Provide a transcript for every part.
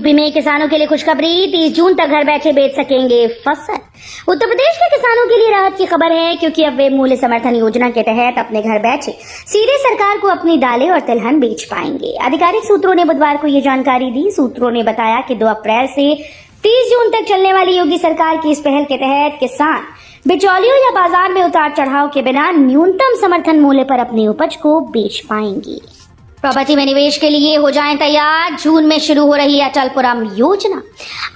UP में किसानों के लिए खुशखबरी, 30 जून तक घर बैठे बेच सकेंगे फसल। उत्तर प्रदेश के किसानों के लिए राहत की खबर है, क्योंकि अब वे मूल्य समर्थन योजना के तहत अपने घर बैठे सीधे सरकार को अपनी दालें और तिलहन बेच पाएंगे। आधिकारिक सूत्रों ने बुधवार को ये जानकारी दी। सूत्रों ने बताया कि 2 अप्रैल से 30 जून तक चलने वाली योगी सरकार की इस पहल के तहत किसान बिचौलियों या बाजार में उतार चढ़ाव के बिना न्यूनतम समर्थन मूल्य पर अपनी उपज को बेच पाएंगे। प्रॉपर्टी में निवेश के लिए हो जाएं तैयार, जून में शुरू हो रही अटलपुरम योजना।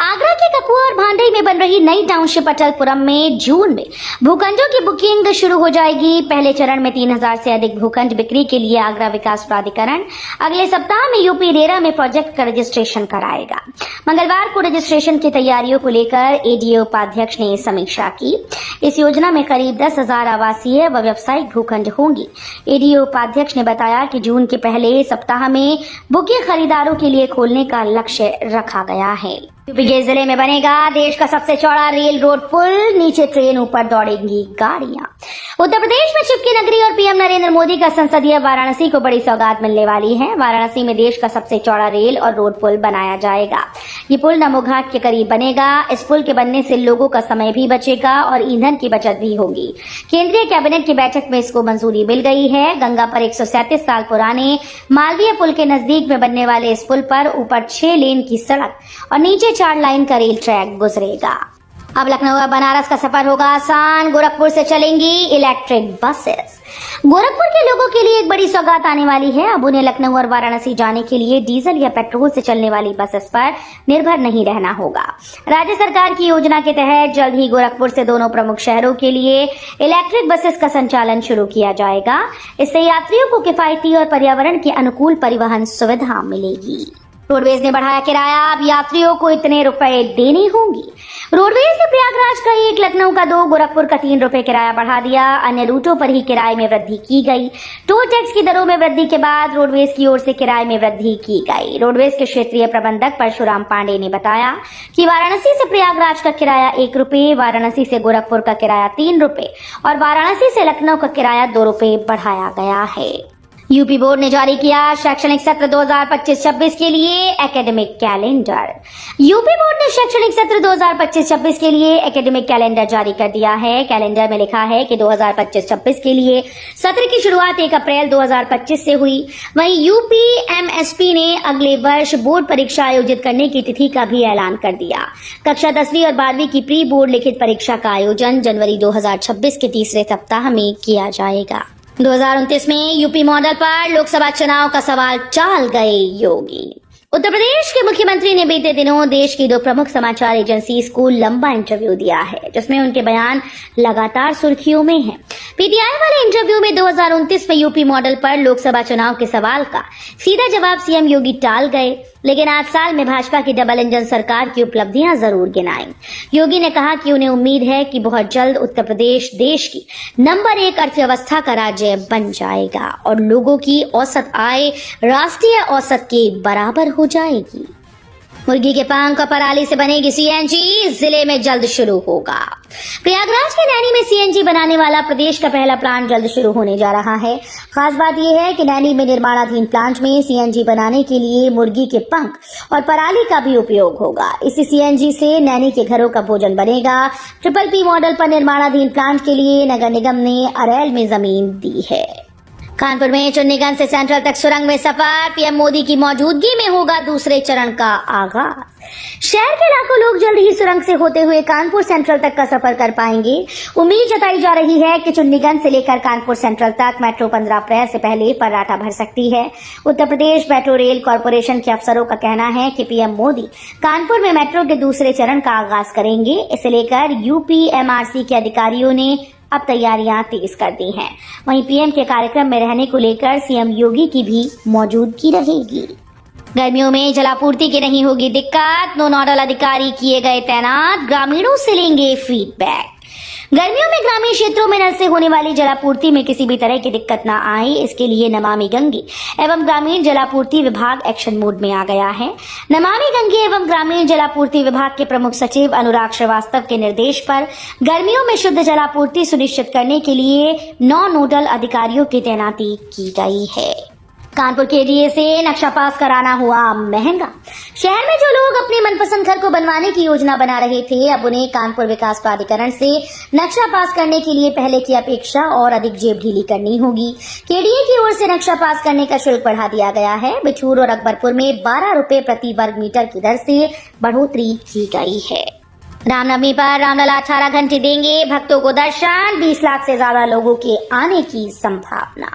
आगरा के ककुआ और भांडई में बन रही नई टाउनशिप अटलपुरम में जून में भूखंडों की बुकिंग शुरू हो जाएगी। पहले चरण में 3000 से अधिक भूखंड बिक्री के लिए आगरा विकास प्राधिकरण अगले सप्ताह में यूपी रेरा में प्रोजेक्ट का रजिस्ट्रेशन कराएगा। मंगलवार को रजिस्ट्रेशन की तैयारियों को लेकर एडीए उपाध्यक्ष ने समीक्षा की। इस योजना में करीब 10,000 आवासीय व व्यावसायिक भूखंड होंगी। एडीए उपाध्यक्ष ने बताया कि जून के पहले सप्ताह में बुकिंग खरीदारों के लिए खोलने का लक्ष्य रखा गया है। यूपी के जिले में बनेगा देश का सबसे चौड़ा रेल रोड पुल, नीचे ट्रेन, ऊपर दौड़ेंगी गाड़ियां। उत्तर प्रदेश में चिपकी नगरी और पीएम नरेंद्र मोदी का संसदीय वाराणसी को बड़ी सौगात मिलने वाली है। वाराणसी में देश का सबसे चौड़ा रेल और रोड पुल बनाया जाएगा। ये पुल नमो घाट के करीब बनेगा। इस पुल के बनने से लोगों का समय भी बचेगा और ईंधन की बचत भी होगी। केंद्रीय कैबिनेट की बैठक में इसको मंजूरी मिल गई है। गंगा पर 137 साल पुराने मालवीय पुल के नजदीक में बनने वाले इस पुल पर ऊपर 6 लेन की सड़क और नीचे 4 लाइन का रेल ट्रैक गुजरेगा। अब लखनऊ और बनारस का सफर होगा आसान। गोरखपुर से चलेंगी इलेक्ट्रिक बसेस। गोरखपुर के लोगों के लिए एक बड़ी सौगात आने वाली है। अब उन्हें लखनऊ और वाराणसी जाने के लिए डीजल या पेट्रोल से चलने वाली बसेस पर निर्भर नहीं रहना होगा। राज्य सरकार की योजना के तहत जल्द ही गोरखपुर से दोनों प्रमुख शहरों के लिए इलेक्ट्रिक बसेस का संचालन शुरू किया जाएगा। इससे यात्रियों को किफायती और पर्यावरण के अनुकूल परिवहन सुविधा मिलेगी। रोडवेज ने बढ़ाया किराया, अब यात्रियों को इतने रुपए देने होंगे। रोडवेज ने प्रयागराज का 1, लखनऊ का 2, गोरखपुर का 3 रुपए किराया बढ़ा दिया। अन्य रूटों पर ही किराए में वृद्धि की गई। टोल टैक्स की दरों में वृद्धि के बाद रोडवेज की ओर से किराए में वृद्धि की गई। रोडवेज के क्षेत्रीय प्रबंधक परशुराम पांडे ने बताया कि वाराणसी से प्रयागराज का किराया 1 रुपए, वाराणसी से गोरखपुर का किराया 3 रुपए और वाराणसी से लखनऊ का किराया 2 रुपए बढ़ाया गया है। यूपी बोर्ड ने जारी किया शैक्षणिक सत्र 2025-26 के लिए एकेडमिक कैलेंडर। यूपी बोर्ड ने शैक्षणिक सत्र 2025-26 के लिए एकेडमिक कैलेंडर जारी कर दिया है। कैलेंडर में लिखा है कि 2025-26 के लिए सत्र की शुरुआत 1 अप्रैल 2025 से हुई। वहीं यूपी एमएसपी ने अगले वर्ष बोर्ड परीक्षा आयोजित करने की तिथि का भी ऐलान कर दिया। कक्षा 10वीं और 12वीं की प्री बोर्ड लिखित परीक्षा का आयोजन जनवरी 2026 के तीसरे सप्ताह में किया जाएगा। 2029 में यूपी मॉडल पर लोकसभा चुनाव का सवाल टाल गए योगी। उत्तर प्रदेश के मुख्यमंत्री ने बीते दिनों देश की 2 प्रमुख समाचार एजेंसीज को लंबा इंटरव्यू दिया है, जिसमें उनके बयान लगातार सुर्खियों में हैं। पीटीआई वाले इंटरव्यू में 2029 में यूपी मॉडल पर लोकसभा चुनाव के सवाल का सीधा जवाब सीएम योगी टाल गए, लेकिन 8 साल में भाजपा की डबल इंजन सरकार की उपलब्धियां जरूर गिनाई। योगी ने कहा कि उन्हें उम्मीद है कि बहुत जल्द उत्तर प्रदेश देश की नंबर 1 अर्थव्यवस्था का राज्य बन जाएगा और लोगों की औसत आय राष्ट्रीय औसत के बराबर हो जाएगी। मुर्गी के पंख और पराली से बनेगी सीएनजी, जिले में जल्द शुरू होगा। प्रयागराज के नैनी में सीएनजी बनाने वाला प्रदेश का पहला प्लांट जल्द शुरू होने जा रहा है। खास बात यह है कि नैनी में निर्माणाधीन प्लांट में सीएनजी बनाने के लिए मुर्गी के पंख और पराली का भी उपयोग होगा। इसी सीएनजी से नैनी के घरों का भोजन बनेगा। PPP मॉडल पर निर्माणाधीन प्लांट के लिए नगर निगम ने अरैल में जमीन दी है। कानपुर में चुन्नीगंज से सेंट्रल तक सुरंग में सफर, पीएम मोदी की मौजूदगी में होगा दूसरे चरण का आगाज। शहर के लाखों लोग जल्द ही सुरंग से होते हुए कानपुर सेंट्रल तक का सफर कर पाएंगे। उम्मीद जताई जा रही है कि चुन्नीगंज से लेकर कानपुर सेंट्रल तक मेट्रो 15 अप्रैल से पहले फर्राटा भर सकती है। Uttar Pradesh metro rail corporation के अफसरों का कहना है कि पीएम मोदी कानपुर में मेट्रो के दूसरे चरण का आगाज करेंगे। इसे लेकर यूपीएमआरसी के अधिकारियों ने अब तैयारियां तेज कर दी हैं। वहीं पीएम के कार्यक्रम में रहने को लेकर सीएम योगी की भी मौजूदगी रहेगी। गर्मियों में जलापूर्ति की नहीं होगी दिक्कत, 9 नोडल अधिकारी किए गए तैनात, ग्रामीणों से लेंगे फीडबैक। गर्मियों में ग्रामीण क्षेत्रों में नल से होने वाली जलापूर्ति में किसी भी तरह की दिक्कत न आए, इसके लिए नमामि गंगे एवं ग्रामीण जलापूर्ति विभाग एक्शन मोड में आ गया है। नमामि गंगे एवं ग्रामीण जलापूर्ति विभाग के प्रमुख सचिव अनुराग श्रीवास्तव के निर्देश पर गर्मियों में शुद्ध जलापूर्ति सुनिश्चित करने के लिए 9 नोडल अधिकारियों की तैनाती की गई है। कानपुर केडीए से नक्शा पास कराना हुआ महंगा। शहर में जो लोग अपने मनपसंद घर को बनवाने की योजना बना रहे थे, अब उन्हें कानपुर विकास प्राधिकरण से नक्शा पास करने के लिए पहले की अपेक्षा और अधिक जेब ढीली करनी होगी। केडीए की ओर से नक्शा पास करने का शुल्क बढ़ा दिया गया है। बिठूर और अकबरपुर में 12 रुपए प्रति वर्ग मीटर की दर से बढ़ोतरी की गई है। रामनवमी पर रामलला 18 घंटे देंगे भक्तों को दर्शन, 20 लाख से ज्यादा लोगों के आने की संभावना।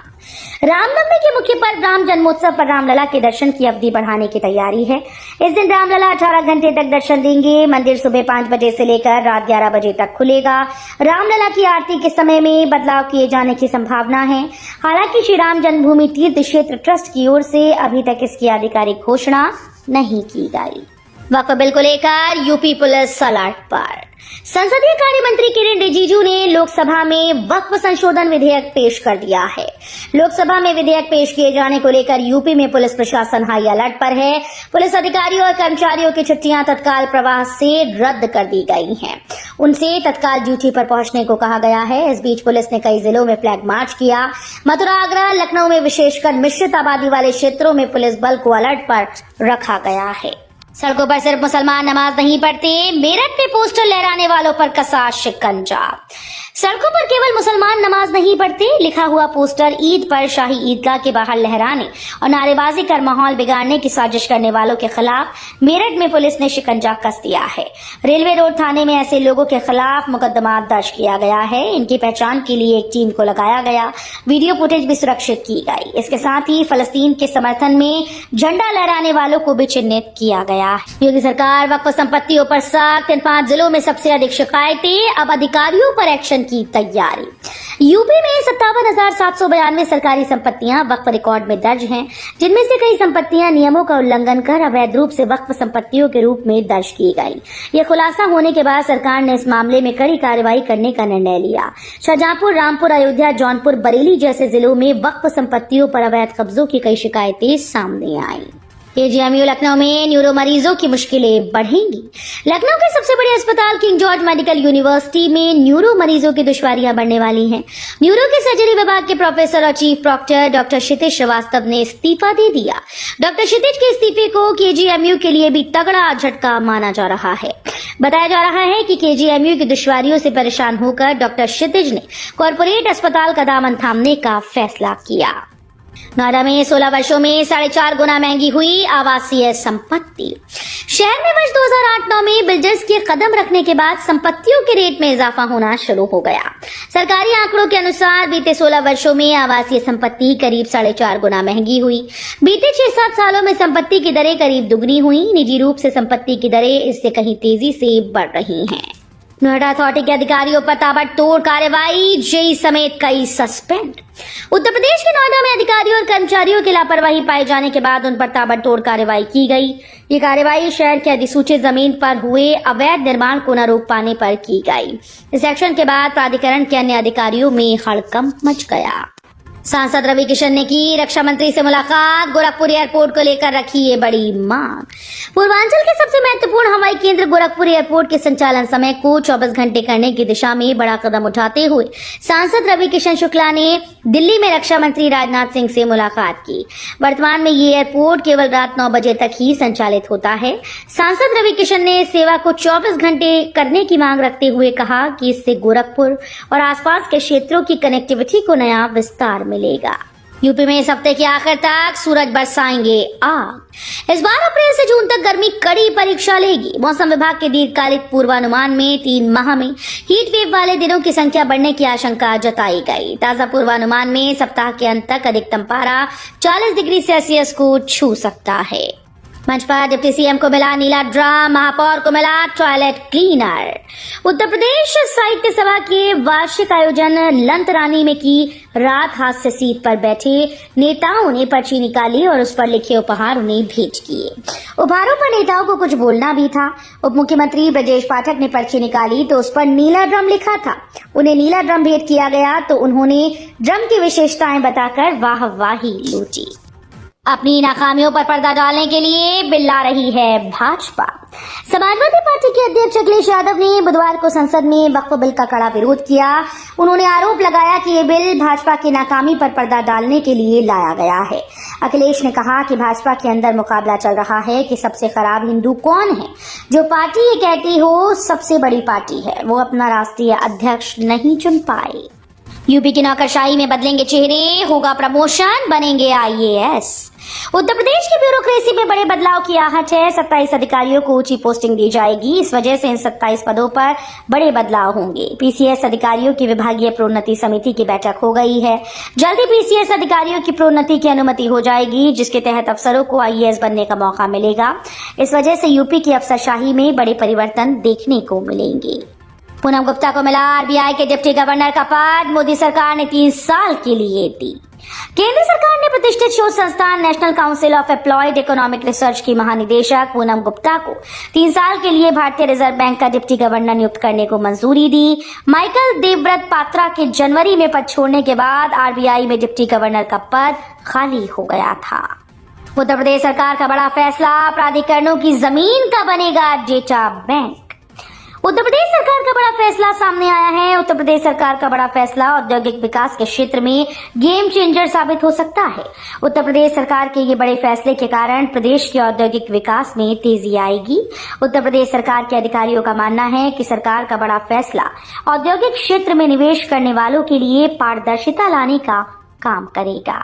रामनवमी के मुख्य पर्व राम जन्मोत्सव पर रामलला के दर्शन की अवधि बढ़ाने की तैयारी है। इस दिन रामलला 18 घंटे तक दर्शन देंगे। मंदिर सुबह 5 बजे से लेकर रात 11 बजे तक खुलेगा। रामलला की आरती के समय में बदलाव किए जाने की संभावना है। हालांकि श्री राम जन्मभूमि तीर्थ क्षेत्र ट्रस्ट की ओर से अभी तक इसकी आधिकारिक घोषणा नहीं की गई। वक्फ बिल को लेकर यूपी पुलिस अलर्ट पर। संसदीय कार्य मंत्री किरेन रिजिजू ने लोकसभा में वक्फ संशोधन विधेयक पेश कर दिया है। लोकसभा में विधेयक पेश किए जाने को लेकर यूपी में पुलिस प्रशासन हाई अलर्ट पर है। पुलिस अधिकारियों और कर्मचारियों की छुट्टियां तत्काल प्रवाह से रद्द कर दी गई हैं। उनसे तत्काल ड्यूटी पर पहुंचने को कहा गया है। इस बीच पुलिस ने कई जिलों में फ्लैग मार्च किया। मथुरा, आगरा, लखनऊ में विशेषकर मिश्रित आबादी वाले क्षेत्रों में पुलिस बल को अलर्ट पर रखा गया है। सड़कों पर सिर्फ मुसलमान नमाज नहीं पढ़ते, मेरठ में पोस्टर लहराने वालों पर कसा शिकंजा। सड़कों पर केवल मुसलमान नमाज नहीं पढ़ते लिखा हुआ पोस्टर ईद पर शाही ईदगाह के बाहर लहराने और नारेबाजी कर माहौल बिगाड़ने की साजिश करने वालों के खिलाफ मेरठ में पुलिस ने शिकंजा कस दिया है। रेलवे रोड थाने में ऐसे लोगों के खिलाफ मुकदमा दर्ज किया गया है। इनकी पहचान के लिए एक टीम को लगाया गया। वीडियो फुटेज भी सुरक्षित की गई। इसके साथ ही फलस्तीन के समर्थन में झंडा लहराने वालों को भी चिन्हित किया गया। योगी सरकार वक्फ संपत्तियों पर सख्त, इन 5 जिलों में सबसे अधिक शिकायतें, अब अधिकारियों पर एक्शन की तैयारी। यूपी में 57,792 सरकारी संपत्तियां वक्फ रिकॉर्ड में दर्ज हैं, जिनमें से कई संपत्तियां नियमों का उल्लंघन कर अवैध रूप से वक्फ संपत्तियों के रूप में दर्ज की गई। यह खुलासा होने के बाद सरकार ने इस मामले में कड़ी कार्रवाई करने का निर्णय लिया। शाहजहांपुर, रामपुर, अयोध्या, जौनपुर, बरेली जैसे जिलों में वक्फ संपत्तियों पर अवैध कब्जों की कई शिकायतें सामने आई। केजीएमयू लखनऊ में न्यूरो मरीजों की मुश्किलें बढ़ेंगी। लखनऊ के सबसे बड़े अस्पताल किंग जॉर्ज मेडिकल यूनिवर्सिटी में न्यूरो मरीजों की दुश्वारियां बढ़ने वाली हैं। न्यूरो के सर्जरी विभाग के प्रोफेसर और चीफ प्रॉक्टर डॉक्टर क्षितिज श्रीवास्तव ने इस्तीफा दे दिया। डॉक्टर क्षितिज के इस्तीफे को केजीएमयू के लिए भी तगड़ा झटका माना जा रहा है। बताया जा रहा है कि केजीएमयू की दुश्वारियों से परेशान होकर डॉक्टर क्षितिज ने कॉर्पोरेट अस्पताल का दामन थामने का फैसला किया। नोएडा में 16 वर्षों में 4.5 गुना महंगी हुई आवासीय संपत्ति। शहर में वर्ष 2008-9 में बिल्डर्स के कदम रखने के बाद संपत्तियों के रेट में इजाफा होना शुरू हो गया। सरकारी आंकड़ों के अनुसार बीते 16 वर्षों में आवासीय संपत्ति करीब 4.5 गुना महंगी हुई। बीते 6-7 सालों में संपत्ति की दरें करीब दुगनी हुई। निजी रूप से संपत्ति की दरें इससे कहीं तेजी से बढ़ रही हैं। नोएडा अथॉरिटी के अधिकारियों पर ताबड़तोड़ कार्रवाई, जेई समेत कई सस्पेंड। उत्तर प्रदेश के नोएडा में अधिकारियों और कर्मचारियों की लापरवाही पाए जाने के बाद उन पर ताबड़तोड़ कार्रवाई की गई। ये कार्रवाई शहर के अधिसूचित जमीन पर हुए अवैध निर्माण को न रोक पाने पर की गई। इस एक्शन के बाद प्राधिकरण के अन्य अधिकारियों में हड़कंप मच गया। सांसद रवि किशन ने की रक्षा मंत्री से मुलाकात, गोरखपुर एयरपोर्ट को लेकर रखी ये बड़ी मांग। पूर्वांचल के सबसे महत्वपूर्ण हवाई केंद्र गोरखपुर एयरपोर्ट के संचालन समय को 24 घंटे करने की दिशा में बड़ा कदम उठाते हुए सांसद रवि किशन शुक्ला ने दिल्ली में रक्षा मंत्री राजनाथ सिंह से मुलाकात की। वर्तमान में ये एयरपोर्ट केवल रात 9 बजे तक ही संचालित होता है। सांसद रवि किशन ने इस सेवा को 24 घंटे करने की मांग रखते हुए कहा कि इससे गोरखपुर और आसपास के क्षेत्रों की कनेक्टिविटी को नया विस्तार मिलेगा। यूपी में इस हफ्ते के आखिर तक सूरज बरसाएंगे आग। इस बार अप्रैल से जून तक गर्मी कड़ी परीक्षा लेगी। मौसम विभाग के दीर्घकालिक पूर्वानुमान में 3 माह में हीट वेव वाले दिनों की संख्या बढ़ने की आशंका जताई गई। ताजा पूर्वानुमान में सप्ताह के अंत तक अधिकतम पारा 40 डिग्री सेल्सियस को छू सकता है। मंच पर डिप्टी सीएम को मिला नीला ड्रम, महापौर को मिला टॉयलेट क्लीनर। उत्तर प्रदेश साहित्य सभा के वार्षिक आयोजन लंतरानी में की रात हास्य सीट पर बैठे नेताओं ने पर्ची निकाली और उस पर लिखे उपहार उन्हें भेंट किए। उपहारों पर नेताओं को कुछ बोलना भी था। उप मुख्यमंत्री ब्रजेश पाठक ने पर्ची निकाली तो उस पर नीला ड्रम लिखा था। उन्हें नीला ड्रम भेंट किया गया तो उन्होंने ड्रम की विशेषताएं बताकर वाहवाही लूटी। अपनी नाकामियों पर पर्दा डालने के लिए बिल ला रही है भाजपा। समाजवादी पार्टी के अध्यक्ष अखिलेश यादव ने बुधवार को संसद में वक्फ बिल का कड़ा विरोध किया। उन्होंने आरोप लगाया कि ये बिल भाजपा की नाकामी पर पर्दा डालने के लिए लाया गया है। अखिलेश ने कहा कि भाजपा के अंदर मुकाबला चल रहा है कि सबसे खराब हिंदू कौन है। जो पार्टी ये कहती हो सबसे बड़ी पार्टी है, वो अपना राष्ट्रीय अध्यक्ष नहीं चुन पाए। यूपी की नौकरशाही में बदलेंगे चेहरे, होगा प्रमोशन, बनेंगे IAS। उत्तर प्रदेश की ब्यूरोक्रेसी में बड़े बदलाव की आहट है। 27 अधिकारियों को ऊंची पोस्टिंग दी जाएगी। इस वजह से इन 27 पदों पर बड़े बदलाव होंगे। PCS अधिकारियों की विभागीय प्रोन्नति समिति की बैठक हो गई है। जल्दी PCS अधिकारियों की प्रोन्नति की अनुमति हो जाएगी, जिसके तहत अफसरों को IAS बनने का मौका मिलेगा। इस वजह से यूपी की अफसरशाही में बड़े परिवर्तन देखने को मिलेंगे। पूनम गुप्ता को मिला RBI के डिप्टी गवर्नर का पद। मोदी सरकार ने 3 साल के लिए दी। केंद्र सरकार ने प्रतिष्ठित शोध संस्थान national council of employed economic research की महानिदेशक पूनम गुप्ता को 3 साल के लिए भारतीय रिजर्व बैंक का डिप्टी गवर्नर नियुक्त करने को मंजूरी दी। माइकल देवव्रत पात्रा के जनवरी में पद छोड़ने के बाद RBI में डिप्टी गवर्नर का पद खाली हो गया था। उत्तर प्रदेश सरकार का बड़ा फैसला, प्राधिकरणों की जमीन का बनेगा डेटा बैंक। उत्तर प्रदेश सरकार का बड़ा फैसला सामने आया है। उत्तर प्रदेश सरकार का बड़ा फैसला औद्योगिक विकास के क्षेत्र में गेम चेंजर साबित हो सकता है। उत्तर प्रदेश सरकार के ये बड़े फैसले के कारण प्रदेश के औद्योगिक विकास में तेजी आएगी। उत्तर प्रदेश सरकार के अधिकारियों का मानना है कि सरकार का बड़ा फैसला औद्योगिक क्षेत्र में निवेश करने वालों के लिए पारदर्शिता लाने का काम करेगा।